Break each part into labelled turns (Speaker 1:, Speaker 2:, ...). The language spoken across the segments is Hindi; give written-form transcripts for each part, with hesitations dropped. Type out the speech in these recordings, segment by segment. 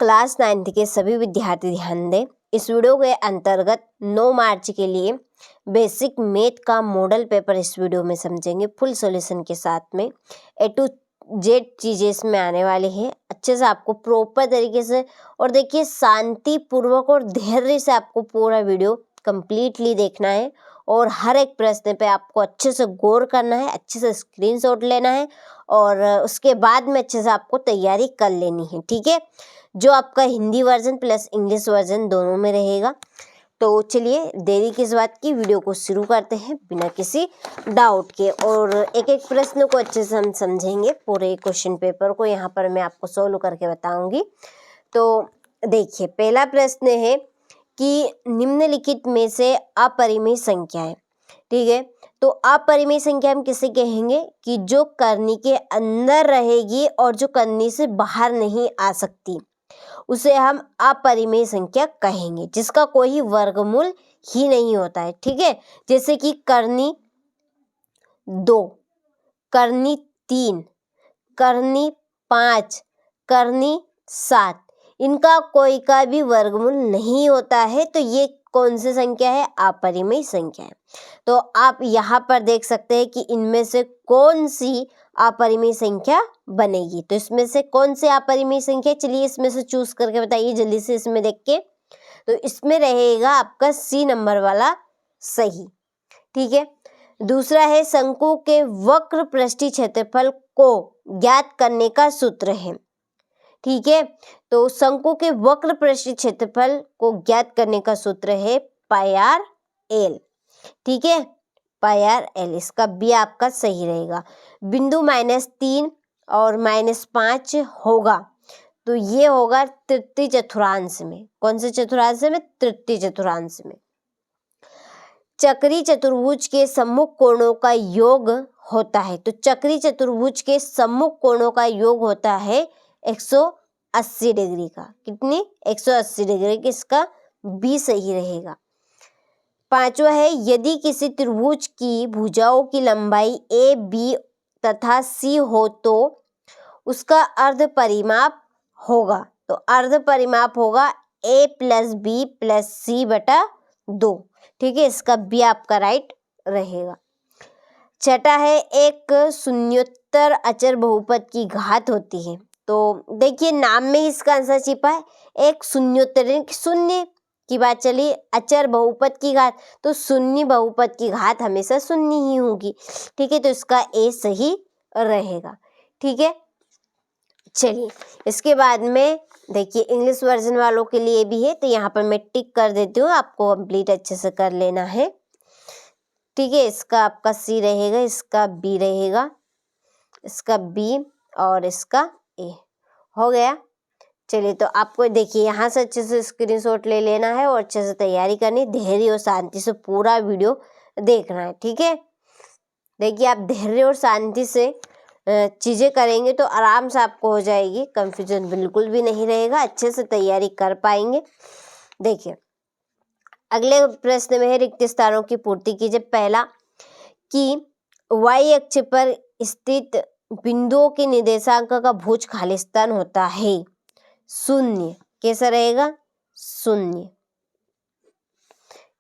Speaker 1: क्लास 9th के सभी विद्यार्थी ध्यान दें। इस वीडियो के अंतर्गत 9 मार्च के लिए बेसिक मैथ का मॉडल पेपर इस वीडियो में समझेंगे फुल सॉल्यूशन के साथ में। ए टू जेड चीज़ें इसमें आने वाली है। अच्छे से आपको प्रॉपर तरीके से और देखिए शांति पूर्वक और धैर्य से आपको पूरा वीडियो कंप्लीटली देखना है और हर एक प्रश्न पे आपको अच्छे से गौर करना है, अच्छे से स्क्रीनशॉट लेना है और उसके बाद में अच्छे से आपको तैयारी कर लेनी है, ठीक है। जो आपका Hindi version plus English version दोनों में रहेगा। तो चलिए देरी किस बात की, वीडियो को शुरू करते हैं बिना किसी डाउट के और एक एक प्रश्न को अच्छे से हम समझेंगे। पूरे क्वेश्चन पेपर को यहाँ पर मैं आपको सोल्व करके बताऊंगी। तो देखिए पहला प्रश्न है कि निम्नलिखित में से अपरिमेय संख्या है, ठीक है। तो अपरिमेय संख्या हम किसे कहेंगे कि जो करनी के अंदर रहेगी और जो करनी से बाहर नहीं आ सकती, उसे हम अपरिमेय संख्या कहेंगे, जिसका कोई वर्गमूल ही नहीं होता है, ठीक है। जैसे कि करनी 2, करनी 3, करनी 5, करनी 7, इनका कोई का भी वर्गमूल नहीं होता है। तो ये कौन सी संख्या है? अपरिमेय संख्या है। तो आप यहाँ पर देख सकते हैं कि इनमें से कौन सी अपरिमेय संख्या बनेगी। तो इसमें से कौन सी अपरिमेय संख्या, चलिए इसमें से चूज करके बताइए जल्दी से इसमें देख के। तो इसमें रहेगा आपका सी नंबर वाला सही, ठीक है। दूसरा है शंकु के वक्र पृष्ठीय क्षेत्रफल को ज्ञात करने का सूत्र है, ठीक है। तो शंकु के वक्र पृष्ठीय क्षेत्रफल को ज्ञात करने का सूत्र है पाई आर एल, ठीक है, पाई आर एल। इसका बी आपका सही रहेगा। बिंदु -3 और -5 होगा, तो ये होगा तृतीय चतुर्थांश में। कौन से चतुर्थांश में? तृतीय चतुर्थांश में। चक्रीय चतुर्भुज के सम्मुख कोणों का योग होता है। तो चक्रीय चतुर्भुज के सम्मुख कोणों का योग होता है 180 डिग्री का। कितनी? 180 डिग्री की। इसका बी सही रहेगा। पांचवा है यदि किसी त्रिभुज की भुजाओं की लंबाई ए बी तथा सी हो तो उसका अर्ध परिमाप होगा। तो अर्ध परिमाप होगा ए प्लस बी प्लस सी बटा 2, ठीक है। इसका बी आपका राइट रहेगा। छठा है एक शून्योत्तर अचर बहुपद की घात होती है। तो देखिए नाम में इसका आंसर छिपा है। एक शून्योत्तर शून्य की बात चली, अचर बहुपद की घात, तो शून्य बहुपद की घात हमेशा शून्य ही होगी, ठीक है। तो इसका ए सही रहेगा, ठीक है। चलिए इसके बाद में देखिए इंग्लिश वर्जन वालों के लिए भी है, तो यहाँ पर मैं टिक कर देती हूँ, आपको कंप्लीट अच्छे से कर लेना है, ठीक है। इसका आपका सी रहेगा, इसका बी रहेगा, इसका बी और इसका ए हो गया। चलिए तो आपको देखिए यहाँ से अच्छे से स्क्रीनशॉट ले लेना है और अच्छे से तैयारी करनी, धैर्य और शांति से पूरा वीडियो देखना है, ठीक है। देखिए आप धैर्य और शांति से चीज़ें करेंगे तो आराम से आपको हो जाएगी, कंफ्यूजन बिल्कुल भी नहीं रहेगा, अच्छे से तैयारी कर पाएंगे। देखिए अगले प्रश्न में है रिक्त स्थानों की पूर्ति कीजिए। पहला कि y अक्ष पर स्थित बिंदुओं के निर्देशांक का भुज खालिस्तान होता है 0। कैसा रहेगा? 0,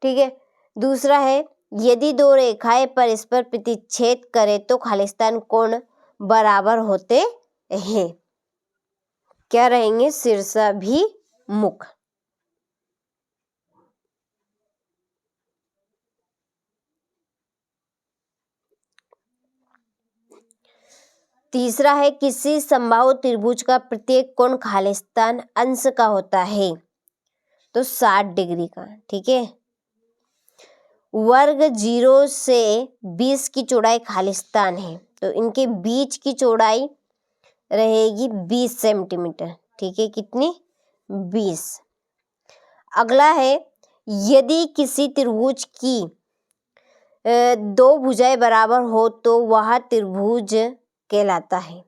Speaker 1: ठीक है। दूसरा है यदि दो रेखाएं परस्पर प्रतिच्छेद करें तो खालिस्तान कोण बराबर होते हैं। क्या रहेंगे? शीर्षाभिमुख। तीसरा है किसी समबाहु त्रिभुज का प्रत्येक कोण खालिस्तान अंश का होता है, तो 60 डिग्री का, ठीक है। वर्ग 0 से 20 की चौड़ाई खालिस्तान है, तो इनके बीच की चौड़ाई रहेगी 20 सेंटीमीटर, ठीक है। कितनी? 20। अगला है यदि किसी त्रिभुज की 2 भुजाएं बराबर हो तो वह त्रिभुज कहलाता है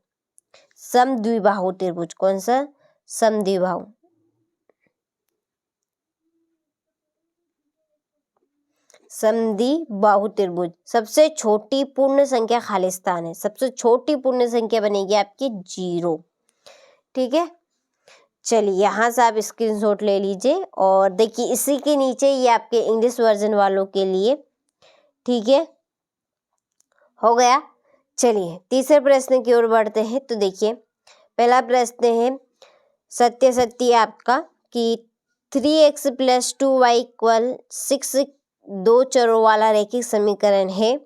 Speaker 1: समद्विबाहु त्रिभुज। कौन सा? समद्विबाहु। समद्विबाहु त्रिभुज। सबसे छोटी पूर्ण संख्या खालिस्तान है, सबसे छोटी पूर्ण संख्या बनेगी आपकी 0, ठीक है। चलिए यहाँ से आप स्क्रीनशॉट ले लीजिए और देखिए इसी के नीचे ये आपके इंग्लिश वर्जन वालों के लिए, ठीक है, हो गया। चलिए तीसरे प्रश्न की ओर बढ़ते हैं। तो देखिए पहला प्रश्न है सत्य सत्य आपका कि 3x + 2y = 6 दो चरों वाला रैखिक समीकरण है।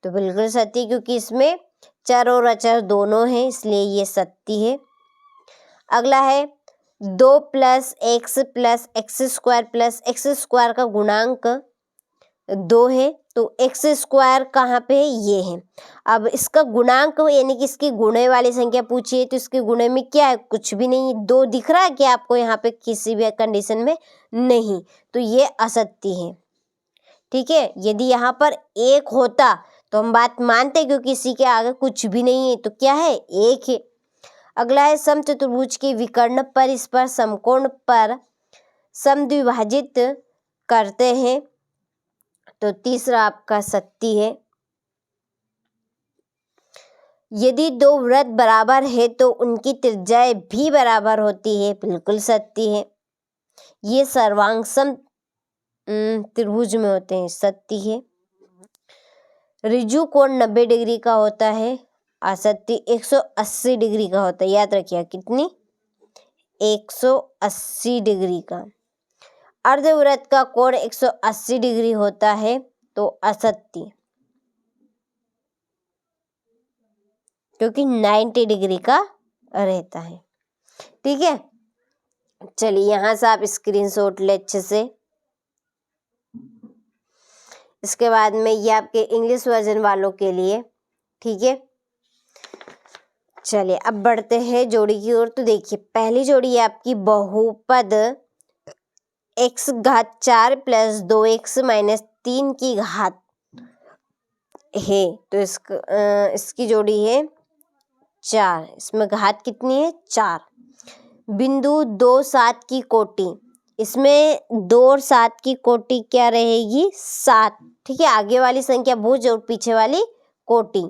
Speaker 1: तो बिल्कुल सत्य, क्योंकि इसमें चर और अचर दोनों हैं, इसलिए ये सत्य है। अगला है 2 + x + x² + x² का गुणांक 2 है। तो x² कहाँ पे है, ये है। अब इसका गुणांक यानी कि इसकी गुणे वाली संख्या पूछी है, तो इसके गुणे में क्या है, कुछ भी नहीं। 2 दिख रहा है क्या आपको यहाँ पे, किसी भी कंडीशन में नहीं, तो ये असत्य है, ठीक है। यदि यहाँ पर 1 होता तो हम बात मानते, क्योंकि इसी के आगे कुछ भी नहीं है, तो क्या है, 1 है। अगला है समचतुर्भुज के विकर्ण परस्पर समकोण पर समद्विभाजित करते हैं। तो तीसरा आपका सत्य है। यदि 2 वृत्त बराबर है तो उनकी त्रिज्याएं भी बराबर होती है। बिल्कुल सत्य है। ये सर्वांगसम त्रिभुज में होते हैं, सत्य है। ऋजु कोण 90 डिग्री का होता है, असत्य। 180 डिग्री का होता है, याद रखिए कितनी, 180 डिग्री का। अर्धवृत्त का कोण 180 डिग्री होता है, तो असत्य, क्योंकि 90 डिग्री का रहता है, ठीक है। चलिए यहाँ से आप स्क्रीनशॉट ले अच्छे से। इसके बाद में ये आपके इंग्लिश वर्जन वालों के लिए, ठीक है। चलिए अब बढ़ते हैं जोड़ी की ओर। तो देखिए पहली जोड़ी है आपकी बहुपद x⁴ + 2x - 3 की घात है। तो इसकी जोड़ी है 4, इसमें घात कितनी है, 4। बिंदु 2 7 की कोटि, इसमें 2 और 7 की कोटि क्या रहेगी, 7, ठीक है। आगे वाली संख्या भुज और पीछे वाली कोटि।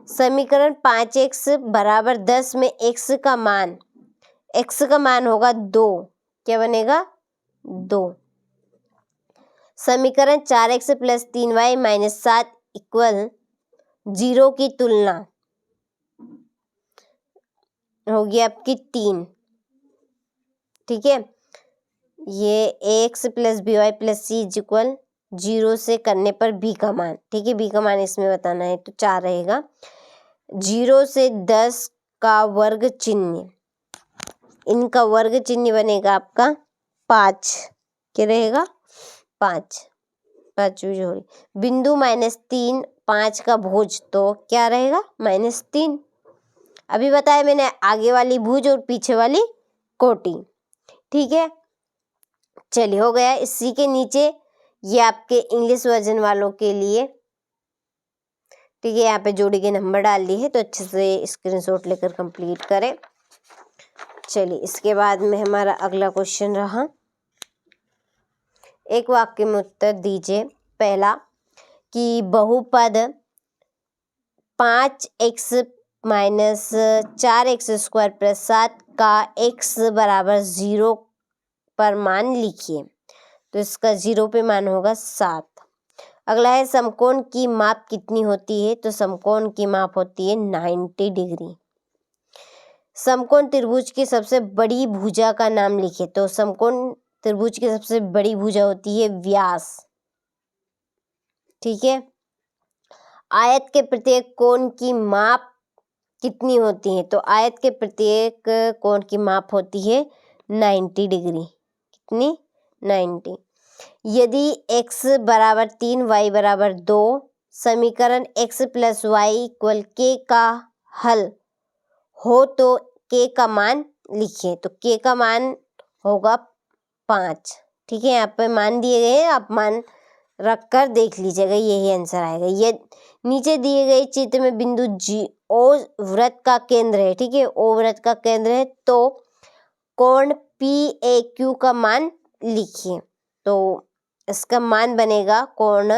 Speaker 1: समीकरण 5x = 10 में x का मान होगा 2, क्या बनेगा, 2। समीकरण 4x + 3y - 7 = 0 की तुलना होगी आपकी 3, ठीक है। ये ax + by + c = 0 से करने पर b का मान, ठीक है, b का मान इसमें बताना है, तो 4 रहेगा। 0 से 10 का वर्ग चिन्ह, इनका वर्ग चिन्ह बनेगा आपका 5, क्या रहेगा, 5, 5वीं जोड़ी। बिंदु -3 5 का भुज, तो क्या रहेगा, -3। अभी बताया मैंने, आगे वाली भुज और पीछे वाली कोटि, ठीक है। चलिए हो गया। इसी के नीचे ये आपके इंग्लिश वर्जन वालों के लिए, ठीक है, यहाँ पे जोड़ी के नंबर डाल दिए हैं, तो अच्छे से स्क्रीनशॉट लेकर कंप्लीट करें। चलिए इसके बाद में हमारा अगला क्वेश्चन रहा, एक वाक्य में उत्तर दीजिए। पहला कि बहुपद 5x - 4x² + 7 का x = 0 पर मान लिखिए। तो इसका 0 पे मान होगा 7। अगला है समकोण की माप कितनी होती है। तो समकोण की माप होती है 90 डिग्री। समकोण त्रिभुज की सबसे बड़ी भुजा का नाम लिखिए। तो समकोण त्रिभुज की सबसे बड़ी भुजा होती है व्यास, ठीक है। आयत के प्रत्येक कोण की माप कितनी होती है। तो आयत के प्रत्येक कोण की माप होती है 90 डिग्री, कितनी, 90। यदि x = 3 y = 2 समीकरण x + y = k का हल हो तो k का मान लिखिए। तो k का मान होगा 5, ठीक है। यहाँ पे मान दिए गए हैं, आप मान रख कर देख लीजिएगा, यही आंसर आएगा। ये नीचे दिए गए चित्र में बिंदु O वृत्त का केंद्र है, ठीक है, O वृत्त का केंद्र है, तो कोण PAQ का मान लिखिए। तो इसका मान बनेगा कोण,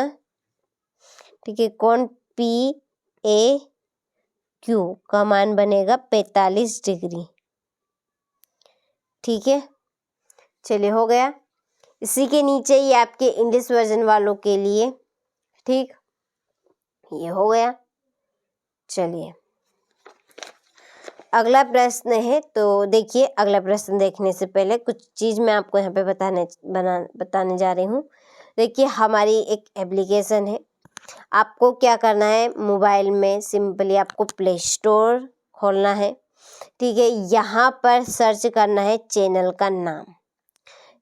Speaker 1: ठीक है, कोण PAQ का मान बनेगा 45 डिग्री, ठीक है, चलिए हो गया। इसी के नीचे ये आपके इंग्लिश वर्जन वालों के लिए, ठीक, ये हो गया। चलिए अगला प्रश्न है, तो देखिए अगला प्रश्न देखने से पहले कुछ चीज़ मैं आपको यहाँ पे बताने जा रही हूँ। देखिए हमारी एक एप्लीकेशन है, आपको क्या करना है, मोबाइल में सिंपली आपको प्ले स्टोर खोलना है, ठीक है। यहाँ पर सर्च करना है चैनल का नाम,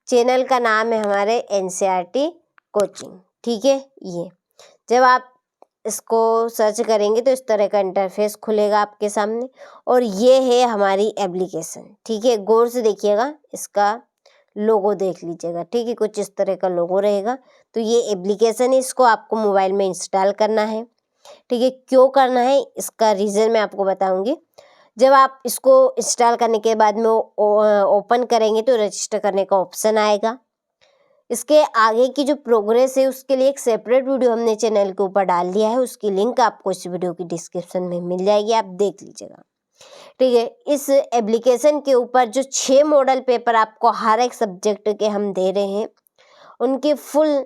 Speaker 1: चैनल का नाम है हमारे NCERT कोचिंग, ठीक है। ये जब आप इसको सर्च करेंगे तो इस तरह का इंटरफेस खुलेगा आपके सामने, और ये है हमारी एप्लीकेशन, ठीक है। गौर से देखिएगा, इसका लोगो देख लीजिएगा, ठीक है, कुछ इस तरह का लोगो रहेगा। तो ये एप्लीकेशन है, इसको आपको मोबाइल में इंस्टॉल करना है, ठीक है। क्यों करना है इसका रीज़न मैं आपको बताऊंगी। जब आप इसको इंस्टॉल करने के बाद में ओपन करेंगे तो रजिस्टर करने का ऑप्शन आएगा। इसके आगे की जो प्रोग्रेस है उसके लिए एक सेपरेट वीडियो हमने चैनल के ऊपर डाल दिया है, उसकी लिंक आपको इस वीडियो की डिस्क्रिप्शन में मिल जाएगी, आप देख लीजिएगा, ठीक है। इस एप्लीकेशन के ऊपर जो 6 मॉडल पेपर आपको हर एक सब्जेक्ट के हम दे रहे हैं, उनके फुल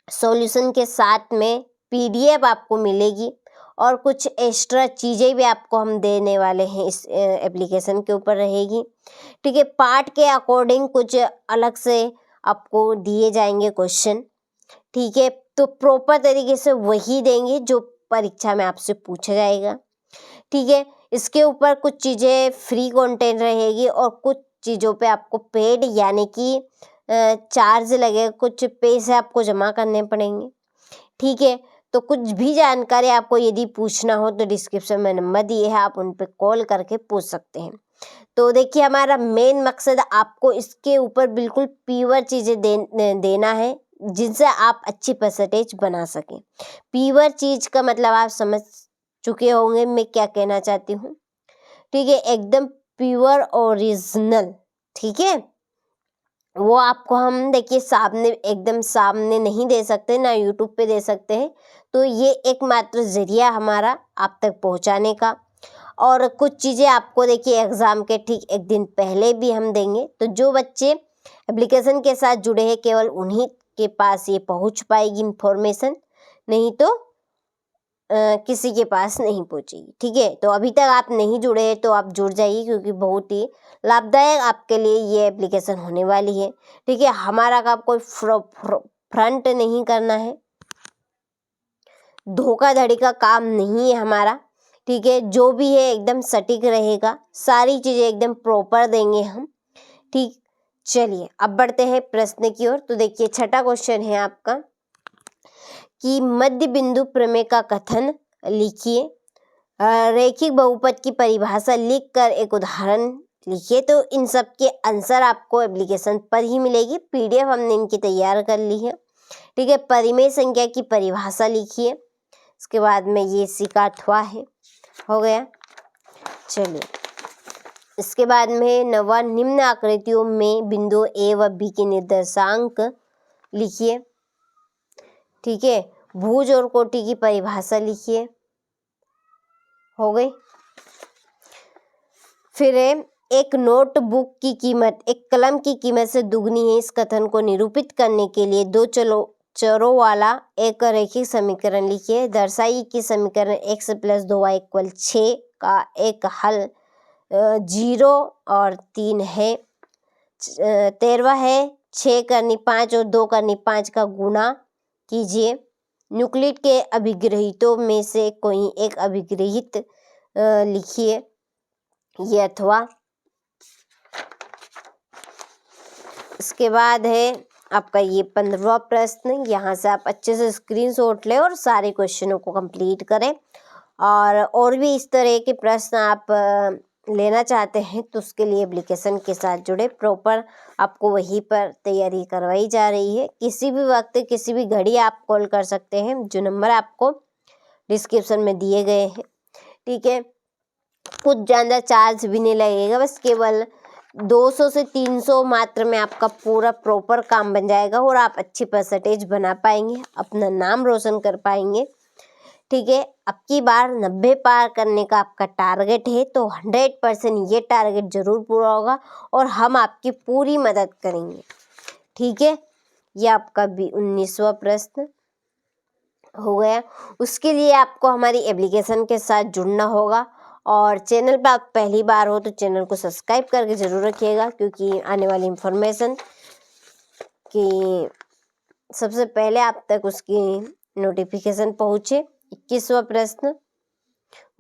Speaker 1: सॉल्यूशन के साथ में PDF आपको मिलेगी, और कुछ एक्स्ट्रा चीज़ें भी आपको हम देने वाले हैं, इस एप्लीकेशन के ऊपर रहेगी, ठीक है। पार्ट के अकॉर्डिंग कुछ अलग से आपको दिए जाएंगे क्वेश्चन, ठीक है। तो प्रॉपर तरीके से वही देंगे जो परीक्षा में आपसे पूछा जाएगा, ठीक है। इसके ऊपर कुछ चीज़ें फ्री कंटेंट रहेगी, और कुछ चीज़ों पे आपको पेड यानी कि चार्ज लगेगा, कुछ पैसे आपको जमा करने पड़ेंगे, ठीक है। तो कुछ भी जानकारी आपको यदि पूछना हो तो डिस्क्रिप्शन में नंबर दिए हैं, आप उन पर कॉल करके पूछ सकते हैं। तो देखिए हमारा मेन मकसद आपको इसके ऊपर बिल्कुल प्योर चीज़ें देना है, जिनसे आप अच्छी परसेंटेज बना सकें। प्योर चीज़ का मतलब आप समझ चुके होंगे मैं क्या कहना चाहती हूँ, ठीक है। एकदम प्योर ओरिजिनल, ठीक है। वो आपको हम देखिए सामने, एकदम सामने नहीं दे सकते, ना यूट्यूब पे दे सकते हैं। तो ये एकमात्र जरिया हमारा आप तक पहुंचाने का। और कुछ चीज़ें आपको देखिए एग्ज़ाम के ठीक एक दिन पहले भी हम देंगे, तो जो बच्चे एप्लीकेशन के साथ जुड़े हैं केवल उन्हीं के पास ये पहुंच पाएगी इन्फॉर्मेशन, नहीं तो किसी के पास नहीं पहुंचेगी, ठीक है। तो अभी तक आप नहीं जुड़े हैं तो आप जुड़ जाइए, क्योंकि बहुत ही लाभदायक आपके लिए ये एप्लीकेशन होने वाली है, ठीक है। हमारा काम कोई फ्रंट नहीं करना है, धोखाधड़ी का काम नहीं है हमारा, ठीक है। जो भी है एकदम सटीक रहेगा, सारी चीज़ें एकदम प्रॉपर देंगे हम, ठीक। चलिए अब बढ़ते हैं प्रश्न की ओर। तो देखिए छठा क्वेश्चन है आपका कि मध्य बिंदु प्रमेय का कथन लिखिए, रैखिक बहुपद की परिभाषा लिखकर एक उदाहरण लिखिए। तो इन सब के आंसर आपको एप्लीकेशन पर ही मिलेगी, PDF हमने इनकी तैयार कर ली है, ठीक है। परिमेय संख्या की परिभाषा लिखिए, इसके बाद में ये सिका अथवा है, हो गया। चलिए इसके बाद में नवा, निम्न आकृतियों में बिंदु A व B के निर्देशांक लिखिए, ठीक है। भुज और कोटि की परिभाषा लिखिए, हो गई। फिर एक नोटबुक की कीमत एक कलम की कीमत से दुगनी है, इस कथन को निरूपित करने के लिए दो चरों वाला एक रैखिक समीकरण लिखिए। दर्शाइए कि समीकरण x + 2y = 6 का एक हल 0 और 3 है। 13वां है 6 करनी 5 और 2 करनी 5 का गुणा कीजिए। न्यूक्लिड के अभिग्रहितों में से कोई एक अभिग्रहित लिखिए, ये अथवा। इसके बाद है आपका ये 15वां प्रश्न। यहाँ से आप अच्छे से स्क्रीनशॉट लें और सारे क्वेश्चनों को कंप्लीट करें। और भी इस तरह के प्रश्न आप लेना चाहते हैं तो उसके लिए एप्लीकेशन के साथ जुड़े, प्रॉपर आपको वहीं पर तैयारी करवाई जा रही है। किसी भी वक्त किसी भी घड़ी आप कॉल कर सकते हैं, जो नंबर आपको डिस्क्रिप्शन में दिए गए हैं, ठीक है। कुछ ज़्यादा चार्ज भी नहीं लगेगा, बस केवल 200 से 300 मात्र में आपका पूरा प्रॉपर काम बन जाएगा और आप अच्छी परसेंटेज बना पाएंगे, अपना नाम रोशन कर पाएंगे, ठीक है। अब की बार 90 पार करने का आपका टारगेट है, तो 100% ये टारगेट जरूर पूरा होगा और हम आपकी पूरी मदद करेंगे, ठीक है। ये आपका 19वां प्रश्न हो गया। उसके लिए आपको हमारी एप्लीकेशन के साथ जुड़ना होगा और चैनल पर आप पहली बार हो तो चैनल को सब्सक्राइब करके ज़रूर रखिएगा, क्योंकि आने वाली इंफॉर्मेशन की सबसे पहले आप तक उसकी नोटिफिकेशन पहुँचे। 21वां प्रश्न,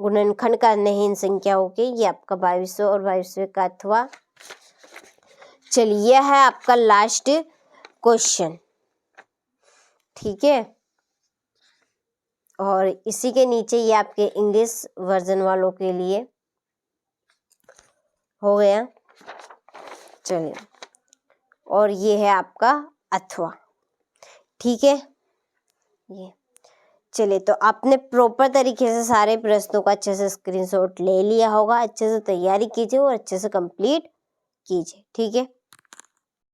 Speaker 1: गुणनखंड का नहीं संख्याओं के, ये आपका 22वां और 22वें का अथवा। चलिए यह है आपका लास्ट क्वेश्चन, ठीक है। और इसी के नीचे ये आपके इंग्लिश वर्जन वालों के लिए हो गया। चलिए, और ये है आपका अथवा, ठीक है। ये चलिए, तो आपने प्रॉपर तरीके से सारे प्रश्नों का अच्छे से स्क्रीनशॉट ले लिया होगा। अच्छे से तैयारी कीजिए और अच्छे से कंप्लीट कीजिए, ठीक है।